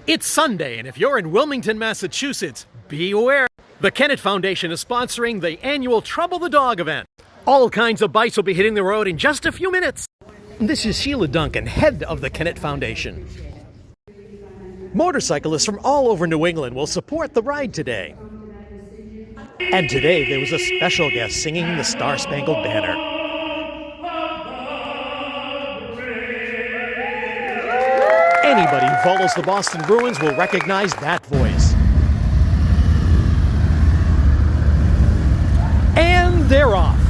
It's Sunday, and if you're in Wilmington, Massachusetts, be aware. The Kennett Foundation is sponsoring the annual Trouble the Dog event. All kinds of bikes will be hitting the road in just a few minutes. This is Sheila Duncan, head of the Kennett Foundation. Motorcyclists from all over New England will support the ride today. And today there was a special guest singing the Star-Spangled Banner. Anybody who follows the Boston Bruins will recognize that voice. And they're off.